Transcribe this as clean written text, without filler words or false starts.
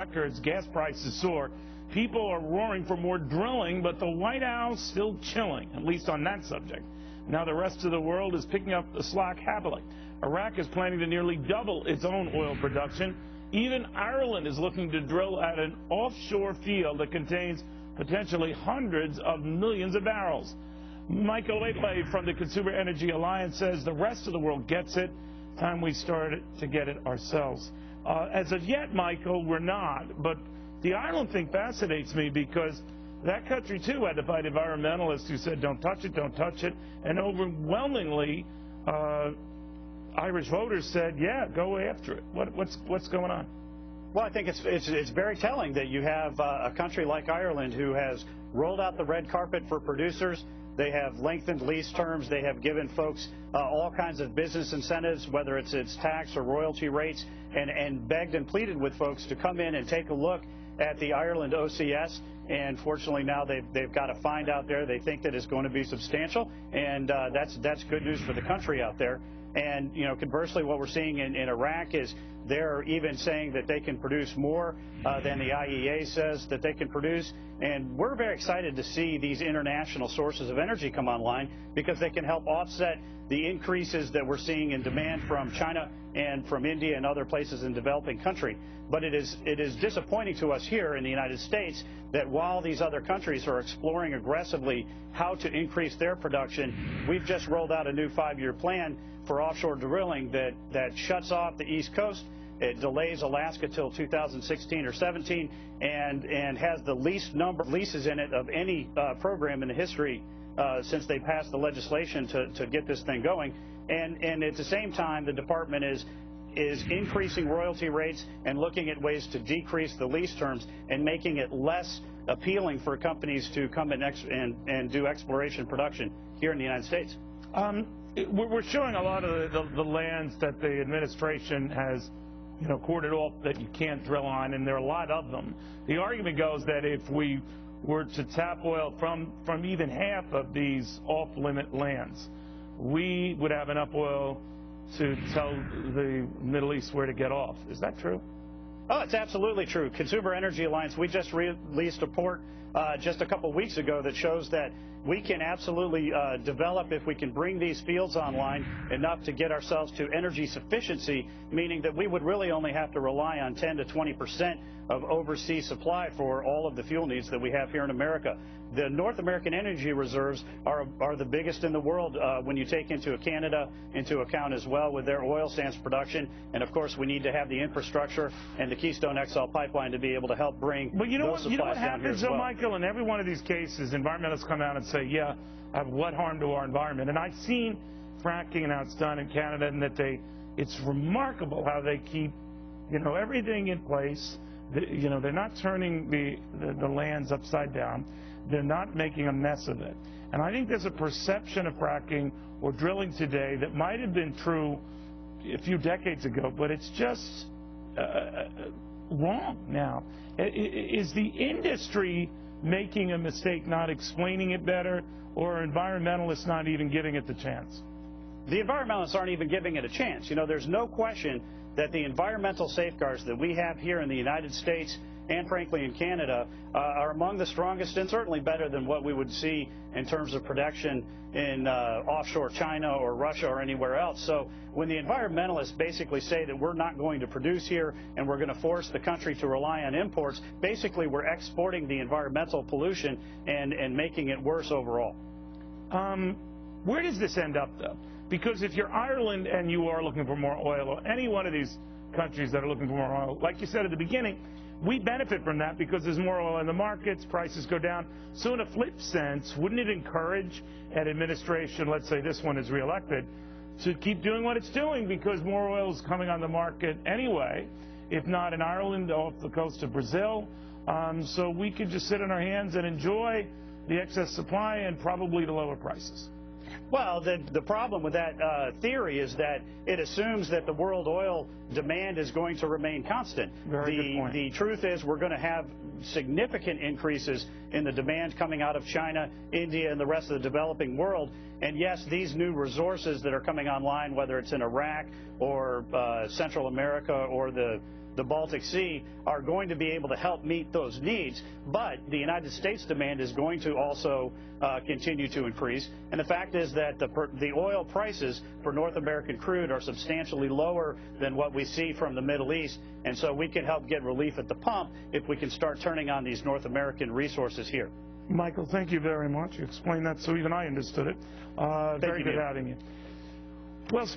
As gas prices soar, people are roaring for more drilling, but the White House still chilling, at least on that subject. Now the rest of the world is picking up the slack happily. Iraq is planning to nearly double its own oil production. Even Ireland is looking to drill at an offshore field that contains potentially hundreds of millions of barrels. Michael Whatley from the Consumer Energy Alliance says the rest of the world gets it. Time we started to get it ourselves. As of yet, Michael, we're not. But the Ireland thing fascinates me because that country, too, had to fight environmentalists who said, don't touch it, don't touch it. And overwhelmingly, Irish voters said, yeah, go after it. What's going on? Well, I think it's very telling that you have a country like Ireland who has rolled out the red carpet for producers. They have lengthened lease terms. They have given folks all kinds of business incentives, whether it's tax or royalty rates, and begged and pleaded with folks to come in and take a look at the Ireland OCS. And fortunately now they've got a find out there. They think that it's going to be substantial, and that's good news for the country out there. And, you know, conversely, what we're seeing in Iraq is they're even saying that they can produce more than the IEA says that they can produce. And we're very excited to see these international sources of energy come online because they can help offset the increases that we're seeing in demand from China and from India and other places in developing country. But it is disappointing to us here in the United States that while these other countries are exploring aggressively how to increase their production, we've just rolled out a new 5-year plan for offshore drilling that shuts off the East Coast. It delays Alaska till 2016 or 17 and has the least number of leases in it of any program in the history since they passed the legislation to get this thing going. And at the same time, the department is increasing royalty rates and looking at ways to decrease the lease terms and making it less appealing for companies to come in and do exploration production here in the United States. We're showing a lot of the lands that the administration has, you know, corded off that you can't drill on, and there are a lot of them. The argument goes that if we were to tap oil from even half of these off-limit lands, we would have enough oil to tell the Middle East where to get off. Is that true? Oh, it's absolutely true. Consumer Energy Alliance, we just released a report just a couple weeks ago that shows that we can absolutely develop, if we can bring these fields online, enough to get ourselves to energy sufficiency, meaning that we would really only have to rely on 10 to 20% of overseas supply for all of the fuel needs that we have here in America. The North American energy reserves are the biggest in the world when you take into Canada into account as well with their oil sands production. And of course, we need to have the infrastructure and the Keystone XL pipeline to be able to help bring those supplies down here as well. Michael, in every one of these cases, environmentalists come out and say, yeah, what harm to our environment? And I've seen fracking and how it's done in Canada, and that it's remarkable how they keep, you know, everything in place. You know, they're not turning the lands upside down. They're not making a mess of it. And I think there's a perception of fracking or drilling today that might have been true a few decades ago, but it's just wrong now. Is the industry making a mistake not explaining it better, or are environmentalists not even giving it the chance? The environmentalists aren't even giving it a chance. You know, there's no question that the environmental safeguards that we have here in the United States and frankly in Canada are among the strongest and certainly better than what we would see in terms of production in offshore China or Russia or anywhere else. So when the environmentalists basically say that we're not going to produce here and we're going to force the country to rely on imports, basically we're exporting the environmental pollution and making it worse overall. Where does this end up, though? Because if you're Ireland and you are looking for more oil, or any one of these countries that are looking for more oil, like you said at the beginning, we benefit from that because there's more oil in the markets, prices go down. So in a flip sense, wouldn't it encourage an administration, let's say this one is reelected, to keep doing what it's doing because more oil is coming on the market anyway, if not in Ireland, off the coast of Brazil. So we could just sit on our hands and enjoy the excess supply and probably the lower prices. Well, the problem with that theory is that it assumes that the world oil demand is going to remain constant. Very good point. The truth is we're going to have significant increases in the demand coming out of China, India, and the rest of the developing world. And yes, these new resources that are coming online, whether it's in Iraq or Central America or the the Baltic Sea are going to be able to help meet those needs, but the United States demand is going to also continue to increase. And the fact is that the oil prices for North American crude are substantially lower than what we see from the Middle East, and so we can help get relief at the pump if we can start turning on these North American resources here. Michael, thank you very much. You explained that so even I understood it. Very good having you. Well,